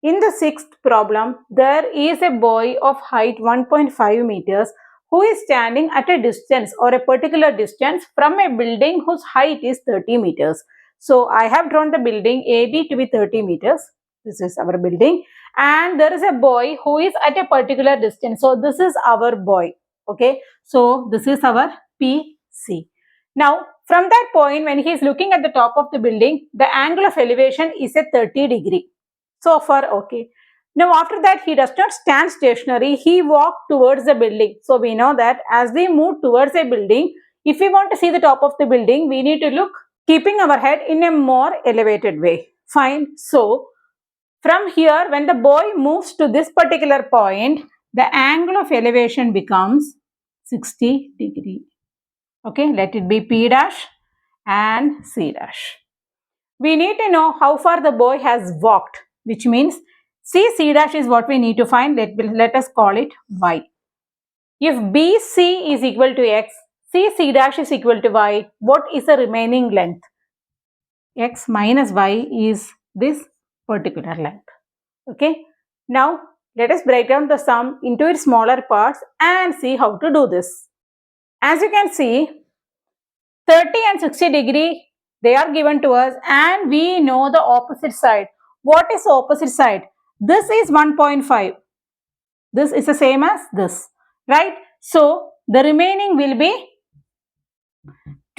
In the sixth problem, there is a boy of height 1.5 meters who is standing at a distance or a particular distance from a building whose height is 30 meters. So I have drawn the building AB to be 30 meters. This is our building, and there is a boy who is at a particular distance. So this is our boy. Okay, so this is our PC. Now from that point, when he is looking at the top of the building, the angle of elevation is at 30 degree. So far, okay. Now, after that, he does not stand stationary. He walked towards the building. So, we know that as we move towards a building, if we want to see the top of the building, we need to look keeping our head in a more elevated way. Fine. So, from here, when the boy moves to this particular point, the angle of elevation becomes 60 degree. Okay, let it be P dash and C dash. We need to know how far the boy has walked, which means C dash is what we need to find. Let us call it Y. If BC is equal to X, C dash is equal to Y, what is the remaining length? X minus Y is this particular length. Okay. Now, let us break down the sum into its smaller parts and see how to do this. As you can see, 30 and 60 degree, they are given to us and we know the opposite side. What is the opposite side? This is 1.5. This is the same as this, right? So, the remaining will be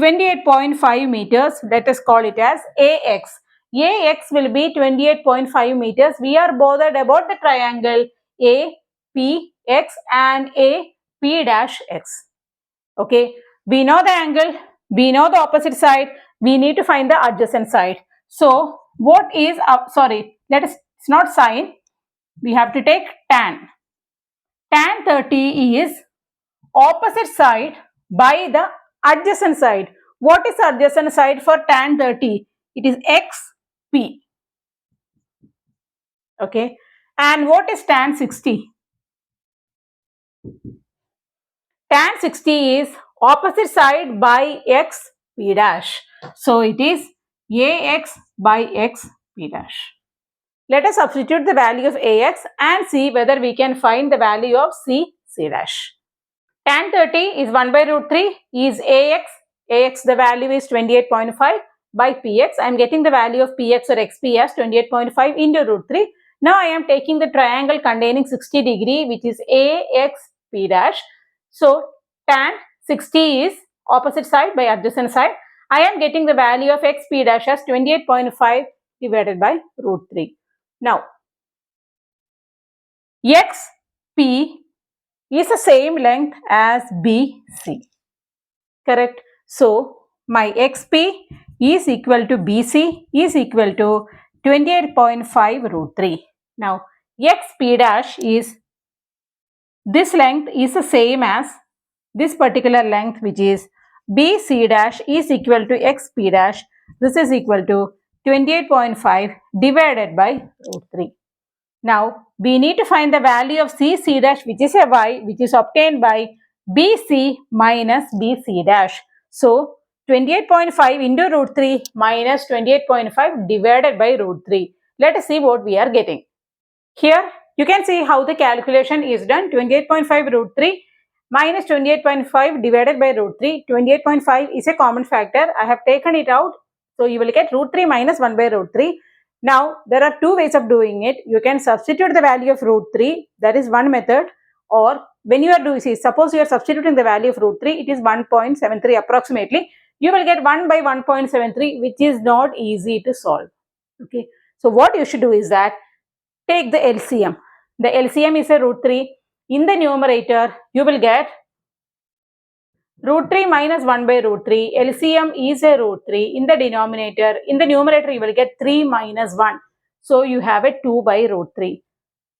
28.5 meters. Let us call it as AX. AX will be 28.5 meters. We are bothered about the triangle APX and AP-X. Okay, we know the angle, we know the opposite side, we need to find the adjacent side. So, what is, it's not sine, we have to take tan. Tan 30 is opposite side by the adjacent side. What is the adjacent side for tan 30? It is XP. Okay, and what is tan 60? Tan 60 is opposite side by X P dash. So, it is AX by X P dash. Let us substitute the value of AX and see whether we can find the value of C dash. Tan 30 is 1 by root 3 is AX. AX the value is 28.5 by PX. I am getting the value of PX or XP as 28.5 into root 3. Now, I am taking the triangle containing 60 degree which is AXP dash. So, tan 60 is opposite side by adjacent side. I am getting the value of XP dash as 28.5 divided by root 3. Now, XP is the same length as BC. Correct? So, my XP is equal to BC is equal to 28.5 root 3. Now, XP dash is, this length is the same as this particular length which is BC dash is equal to XP dash. This is equal to 28.5 divided by root 3. Now, we need to find the value of C dash which is a Y which is obtained by BC minus BC dash. So, 28.5 into root 3 minus 28.5 divided by root 3. Let us see what we are getting. Here, you can see how the calculation is done. 28.5 root 3 minus 28.5 divided by root 3. 28.5 is a common factor. I have taken it out. So, you will get root 3 minus 1 by root 3. Now, there are two ways of doing it. You can substitute the value of root 3. That is one method. Or when you are doing, suppose you are substituting the value of root 3, it is 1.73 approximately. You will get 1 by 1.73 which is not easy to solve. Okay. So, what you should do is that take the LCM. The LCM is a root 3. In the numerator, you will get root 3 minus 1 by root 3. LCM is a root 3. In the denominator, in the numerator, you will get 3 minus 1. So, you have a 2 by root 3.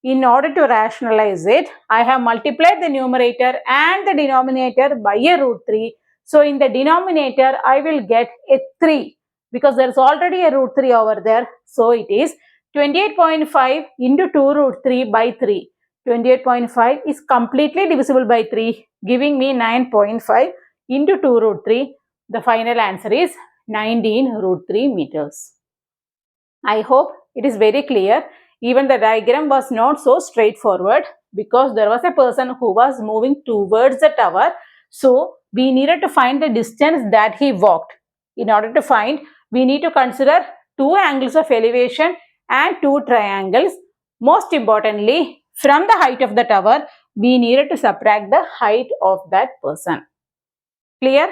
In order to rationalize it, I have multiplied the numerator and the denominator by a root 3. So, in the denominator, I will get a 3 because there is already a root 3 over there. So, it is 28.5 into 2 root 3 by 3. 28.5 is completely divisible by 3, giving me 9.5 into 2 root 3. The final answer is 19 root 3 meters. I hope it is very clear. even the diagram was not so straightforward because there was a person who was moving towards the tower. So we needed to find the distance that he walked. In order to find, we need to consider two angles of elevation and two triangles. Most importantly, from the height of the tower, we needed to subtract the height of that person. Clear?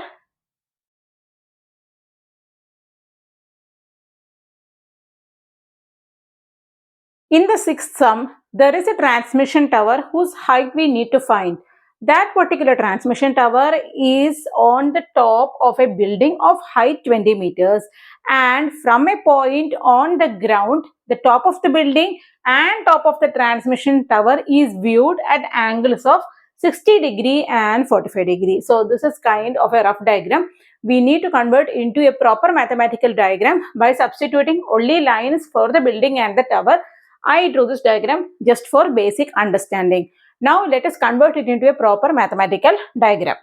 In the sixth sum, there is a transmission tower whose height we need to find. That particular transmission tower is on the top of a building of height 20 meters, and from a point on the ground, the top of the building and top of the transmission tower is viewed at angles of 60 degree and 45 degree. So this is kind of a rough diagram. We need to convert into a proper mathematical diagram by substituting only lines for the building and the tower. I drew this diagram just for basic understanding. Now let us convert it into a proper mathematical diagram.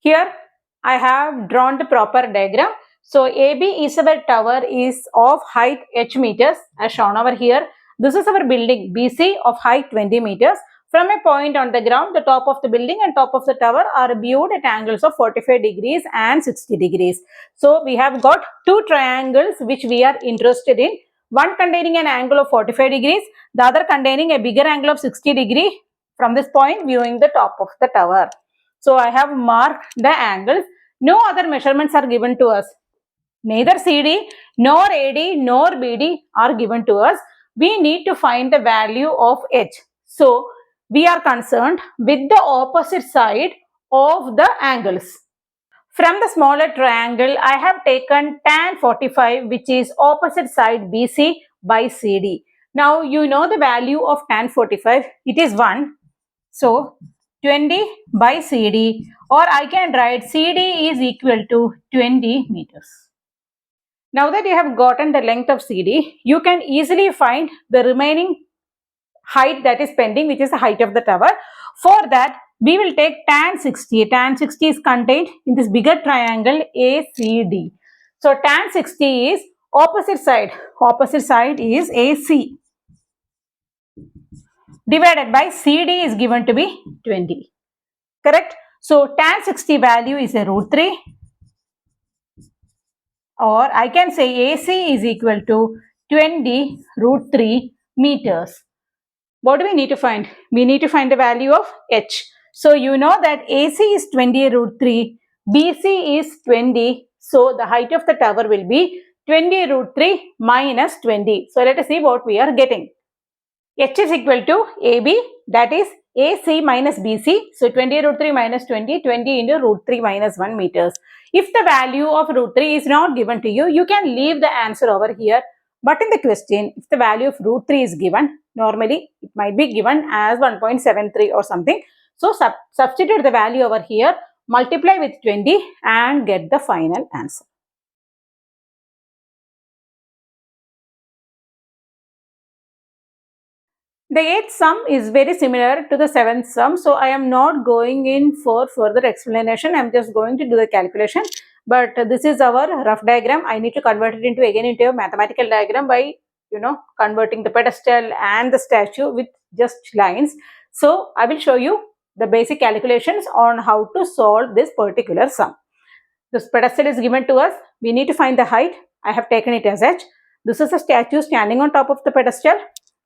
Here I have drawn the proper diagram. So AB is our tower is of height h meters as shown over here. This is our building BC of height 20 meters. From a point on the ground, the top of the building and top of the tower are viewed at angles of 45 degrees and 60 degrees. So we have got two triangles which we are interested in. One containing an angle of 45 degrees, the other containing a bigger angle of 60 degree from this point viewing the top of the tower. So I have marked the angles. No other measurements are given to us. Neither CD nor AD nor BD are given to us. We need to find the value of H. So we are concerned with the opposite side of the angles. From the smaller triangle, I have taken tan 45, which is opposite side BC by CD. Now you know the value of tan 45. It is 1. So 20 by CD, or I can write CD is equal to 20 meters. Now that you have gotten the length of CD, you can easily find the remaining height that is pending, which is the height of the tower. For that, we will take tan 60. Tan 60 is contained in this bigger triangle ACD. So tan 60 is opposite side. Opposite side is AC. Divided by CD is given to be 20. Correct? So tan 60 value is a root 3, or I can say AC is equal to 20 root 3 meters. What do we need to find? We need to find the value of H. So you know that AC is 20 root 3, BC is 20. So the height of the tower will be 20 root 3 minus 20. So let us see what we are getting. H is equal to AB, that is AC minus BC. So 20 root 3 minus 20, 20 into root 3 minus 1 meters. If the value of root 3 is not given to you, you can leave the answer over here. But in the question, if the value of root 3 is given, normally it might be given as 1.73 or something. So substitute the value over here, multiply with 20 and get the final answer. The eighth sum is very similar to the seventh sum, so I am not going in for further explanation. I am just going to do the calculation. But this is our rough diagram. I need to convert it into a mathematical diagram by converting the pedestal and the statue with just lines. So I will show you the basic calculations on how to solve this particular sum. This pedestal is given to us. We need to find the height. I have taken it as h. This is a statue standing on top of the pedestal.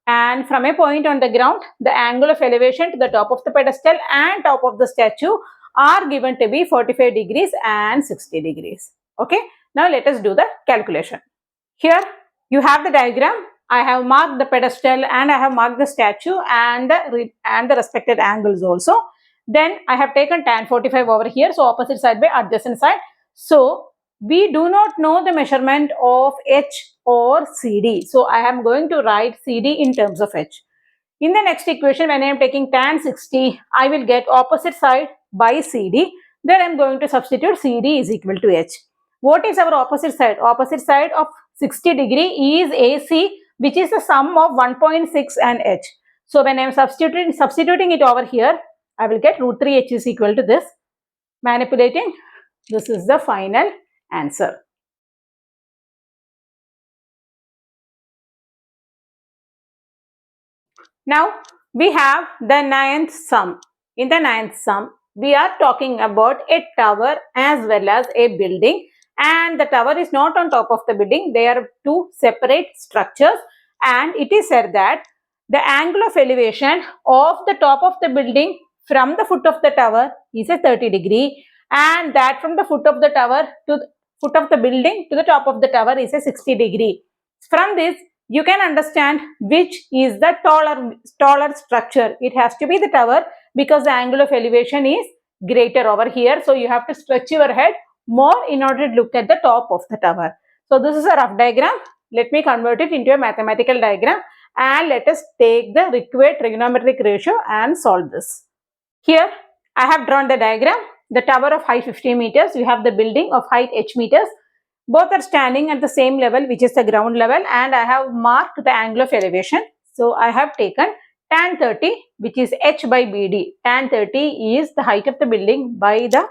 And from a point on the ground, the angle of elevation to the top of the pedestal and top of the statue are given to be 45 degrees and 60 degrees. Okay. Now let us do the calculation. Here you have the diagram. I have marked the pedestal and I have marked the statue and the respected angles also. Then I have taken tan 45 over here. So opposite side by adjacent side. So we do not know the measurement of H or CD. So I am going to write CD in terms of H. In the next equation, when I am taking tan 60, I will get opposite side by CD. Then I am going to substitute CD is equal to H. What is our opposite side? Opposite side of 60 degree is AC, which is the sum of 1.6 and H. So when I am substituting it over here, I will get root 3H is equal to this. Manipulating, this is the final answer. Now we have the ninth sum. In the ninth sum, we are talking about a tower as well as a building, and the tower is not on top of the building. They are two separate structures, and it is said that the angle of elevation of the top of the building from the foot of the tower is a 30-degree, and that from the foot of the tower to the foot of the building to the top of the tower is a 60-degree. From this, you can understand which is the taller structure. It has to be the tower because the angle of elevation is greater over here. So you have to stretch your head more in order to look at the top of the tower. So this is a rough diagram. Let me convert it into a mathematical diagram, and let us take the required trigonometric ratio and solve this. Here I have drawn the diagram. The tower of height 50 meters. You have the building of height h meters. Both are standing at the same level, which is the ground level, and I have marked the angle of elevation. So I have taken tan 30, which is h by bd. Tan 30 is the height of the building by the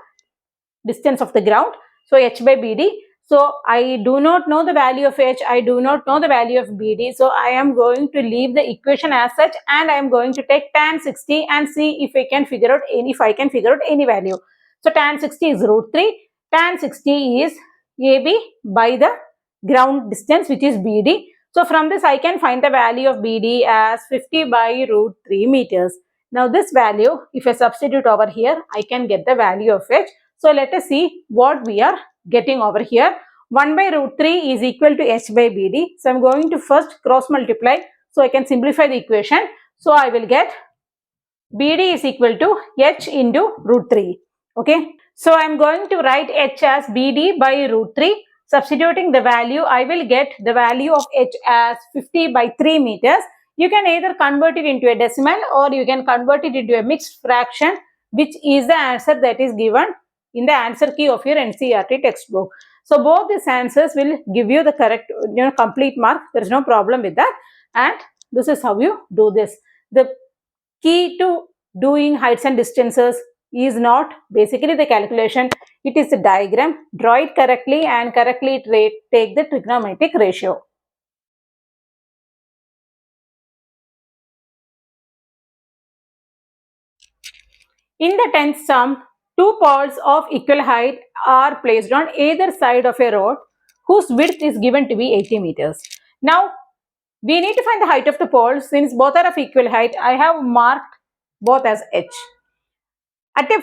distance of the ground. So h by bd. So I do not know the value of h. I do not know the value of bd. So I am going to leave the equation as such, and I am going to take tan 60 and see if I can figure out any value. So tan 60 is root 3. Tan 60 is AB by the ground distance, which is BD. So from this I can find the value of BD as 50 by root 3 meters. Now this value, if I substitute over here, I can get the value of H. So let us see what we are getting over here. 1 by root 3 is equal to H by BD. So I am going to first cross multiply so I can simplify the equation. So I will get BD is equal to H into root 3. Okay. So I am going to write H as BD by root 3. Substituting the value, I will get the value of H as 50 by 3 meters. You can either convert it into a decimal or you can convert it into a mixed fraction, which is the answer that is given in the answer key of your NCERT textbook. So both these answers will give you the correct, complete mark. There is no problem with that. And this is how you do this. The key to doing heights and distances is not basically the calculation, it is the diagram. Draw it correctly and correctly take the trigonometric ratio. In the 10th sum, two poles of equal height are placed on either side of a road whose width is given to be 80 meters. Now, we need to find the height of the poles. Since both are of equal height, I have marked both as h.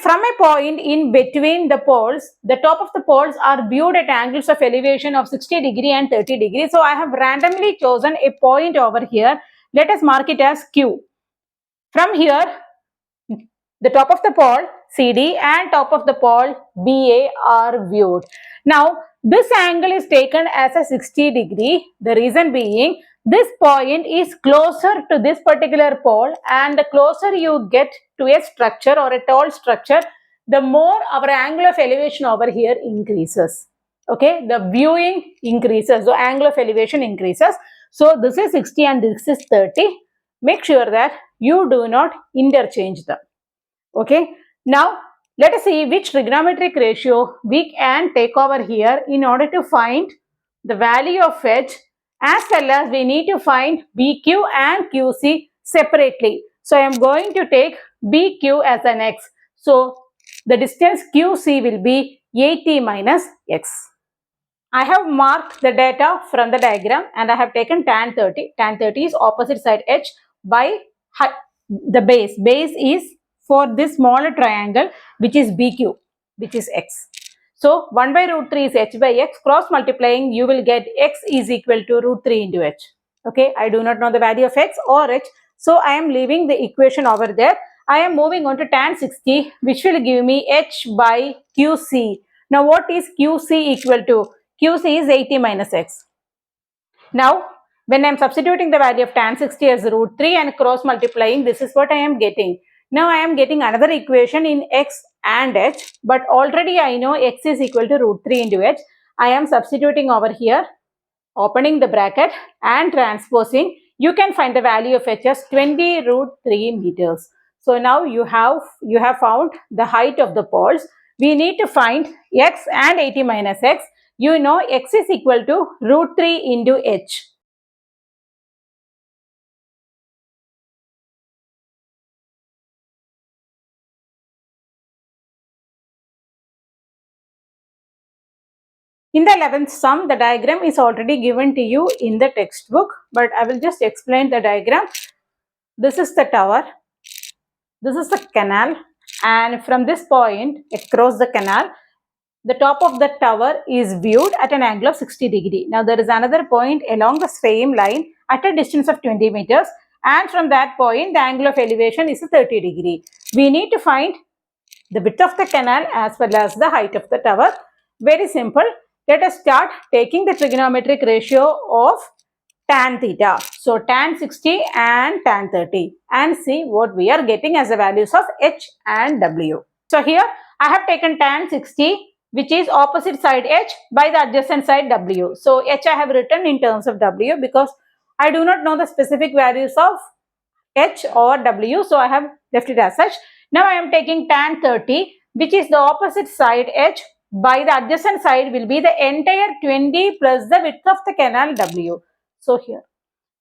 From a point in between the poles, the top of the poles are viewed at angles of elevation of 60 degree and 30 degree. So I have randomly chosen a point over here. Let us mark it as Q. From here, the top of the pole CD and top of the pole BA are viewed. Now, this angle is taken as a 60 degree. The reason being, this point is closer to this particular pole, and the closer you get to a structure or a tall structure, the more our angle of elevation over here increases. Okay, the viewing increases, so angle of elevation increases. So this is 60 and this is 30. Make sure that you do not interchange them. Okay, now let us see which trigonometric ratio we can take over here in order to find the value of H, as well as we need to find BQ and QC separately. So I am going to take BQ as an X. So the distance QC will be 80 minus X. I have marked the data from the diagram and I have taken tan 30. Tan 30 is opposite side H by the base. Base is for this smaller triangle, which is BQ, which is X. So 1 by root 3 is H by X. Cross multiplying, you will get X is equal to root 3 into H. Okay, I do not know the value of X or H. So I am leaving the equation over there. I am moving on to tan 60, which will give me H by QC. Now what is QC equal to? QC is 80 minus X. Now, when I am substituting the value of tan 60 as root 3 and cross multiplying, this is what I am getting. Now, I am getting another equation in X and H, but already I know X is equal to root 3 into H. I am substituting over here, opening the bracket and transposing. You can find the value of H as 20 root 3 meters. So now you have found the height of the poles. We need to find X and 80 minus X. You know X is equal to root 3 into H. In the 11th sum, the diagram is already given to you in the textbook, but I will just explain the diagram. This is the tower, this is the canal, and from this point across the canal, the top of the tower is viewed at an angle of 60 degree. Now there is another point along the same line at a distance of 20 meters, and from that point the angle of elevation is 30 degree. We need to find the width of the canal as well as the height of the tower. Very simple. Let us start taking the trigonometric ratio of tan theta. So tan 60 and tan 30, and see what we are getting as the values of h and w. So here I have taken tan 60, which is opposite side h by the adjacent side w. So h I have written in terms of w because I do not know the specific values of h or w, so I have left it as such. Now I am taking tan 30, which is the opposite side h by the adjacent side will be the entire 20 plus the width of the canal w. So here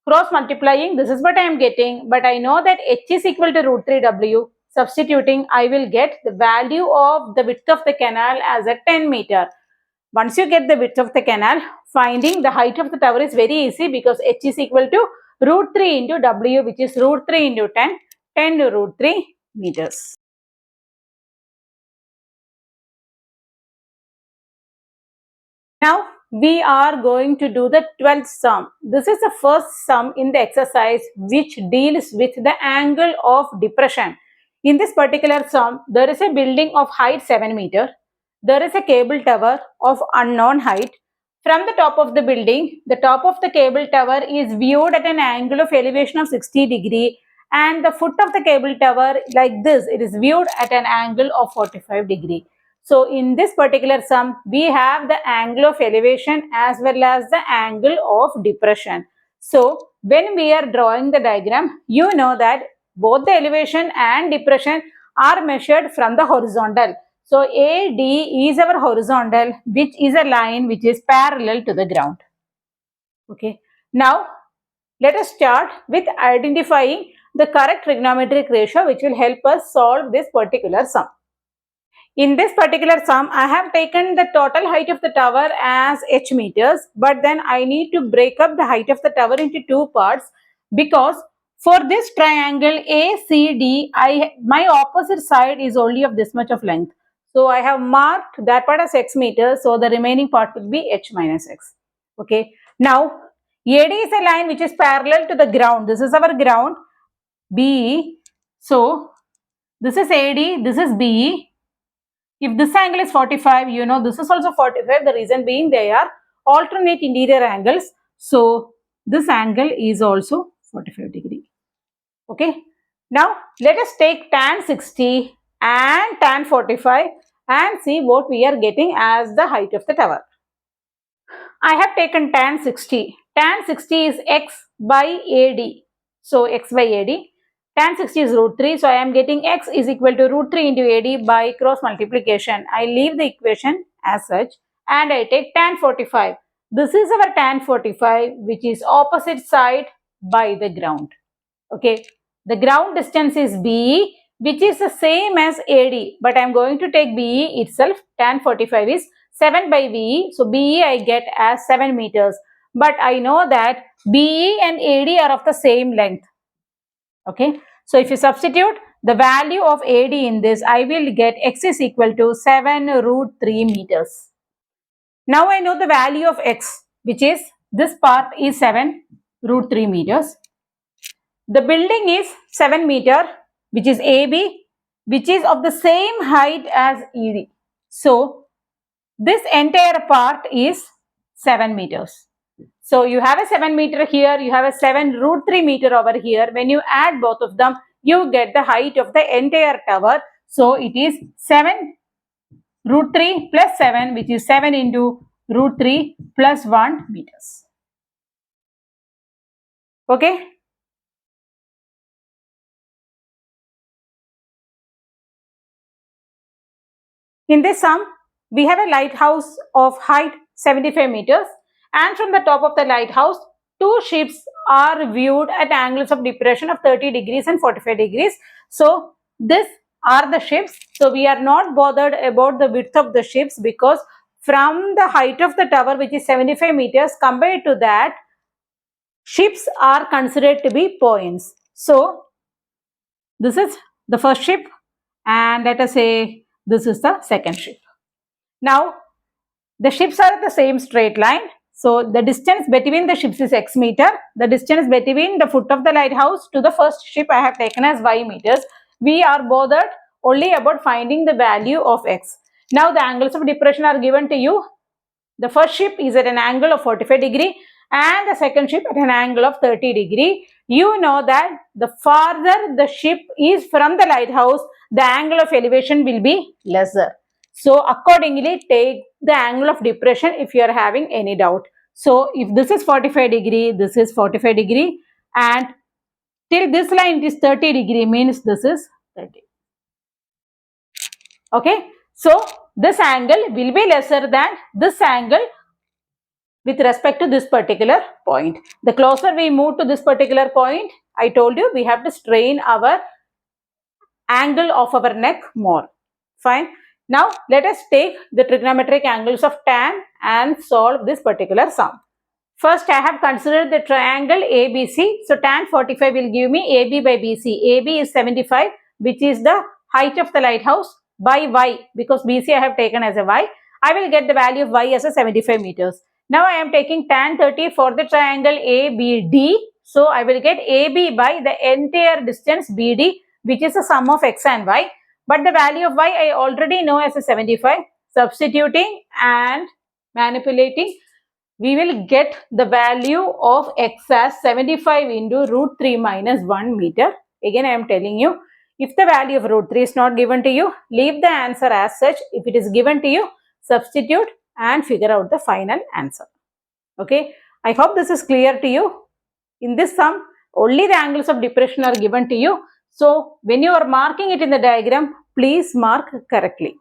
cross multiplying, this is what I am getting, but I know that h is equal to root 3 w. Substituting, I will get the value of the width of the canal as a 10 meter. Once you get the width of the canal, finding the height of the tower is very easy because h is equal to root 3 into w, which is root 3 into 10, 10 to root 3 meters. Now we are going to do the 12th sum. This is the first sum in the exercise which deals with the angle of depression. In this particular sum, there is a building of height 7 meter. There is a cable tower of unknown height. From the top of the building, the top of the cable tower is viewed at an angle of elevation of 60 degree, and the foot of the cable tower, like this, it is viewed at an angle of 45 degree. So in this particular sum, we have the angle of elevation as well as the angle of depression. So when we are drawing the diagram, you know that both the elevation and depression are measured from the horizontal. So AD is our horizontal, which is a line which is parallel to the ground. Okay. Now let us start with identifying the correct trigonometric ratio which will help us solve this particular sum. In this particular sum, I have taken the total height of the tower as h meters, but then I need to break up the height of the tower into two parts because for this triangle ACD, my opposite side is only of this much of length. So I have marked that part as x meters, so the remaining part will be h minus x. Okay. Now, AD is a line which is parallel to the ground. This is our ground, BE. So, this is AD, this is BE. If this angle is 45, you know this is also 45. The reason being they are alternate interior angles. So this angle is also 45 degree. Okay. Now let us take tan 60 and tan 45 and see what we are getting as the height of the tower. I have taken tan 60. Tan 60 is x by AD. So x by AD. Tan 60 is root 3. So I am getting x is equal to root 3 into AD by cross multiplication. I leave the equation as such and I take tan 45. This is our tan 45, which is opposite side by the ground. Okay. The ground distance is BE, which is the same as AD, but I am going to take BE itself. Tan 45 is 7 by BE. So BE I get as 7 meters. But I know that BE and AD are of the same length. Okay. So if you substitute the value of AD in this, I will get x is equal to 7 root 3 meters. Now I know the value of x, which is this part is 7 root 3 meters. The building is 7 meter, which is AB, which is of the same height as ED. So this entire part is 7 meters. So you have a 7 meter here, you have a 7 root 3 meter over here. When you add both of them, you get the height of the entire tower. So it is 7 root 3 plus 7, which is 7 into root 3 plus 1 meters. Okay. In this sum, we have a lighthouse of height 75 meters, and from the top of the lighthouse, two ships are viewed at angles of depression of 30 degrees and 45 degrees. So these are the ships. So we are not bothered about the width of the ships because from the height of the tower, which is 75 meters, compared to that, ships are considered to be points. So, this is the first ship, and let us say this is the second ship. Now, the ships are the same straight line. So, the distance between the ships is x meter. The distance between the foot of the lighthouse to the first ship I have taken as y meters. We are bothered only about finding the value of x. Now, the angles of depression are given to you. The first ship is at an angle of 45 degree and the second ship at an angle of 30 degree. You know that the farther the ship is from the lighthouse, the angle of elevation will be lesser. So, accordingly, take the angle of depression if you are having any doubt. So, if this is 45 degree, this is 45 degree, and till this line is 30 degree means this is 30. Okay. So, this angle will be lesser than this angle with respect to this particular point. The closer we move to this particular point, I told you we have to strain our angle of our neck more. Fine. Now, let us take the trigonometric angles of tan and solve this particular sum. First, I have considered the triangle ABC. So, tan 45 will give me AB by BC. AB is 75, which is the height of the lighthouse, by Y, because BC I have taken as a Y. I will get the value of Y as a 75 meters. Now, I am taking tan 30 for the triangle ABD. So, I will get AB by the entire distance BD, which is the sum of X and Y. But the value of Y I already know as a 75. Substituting and manipulating, we will get the value of X as 75 into root 3 minus 1 meter. Again, I am telling you, if the value of root 3 is not given to you, leave the answer as such. If it is given to you, substitute and figure out the final answer. Okay, I hope this is clear to you. In this sum, only the angles of depression are given to you. So, when you are marking it in the diagram, please mark correctly.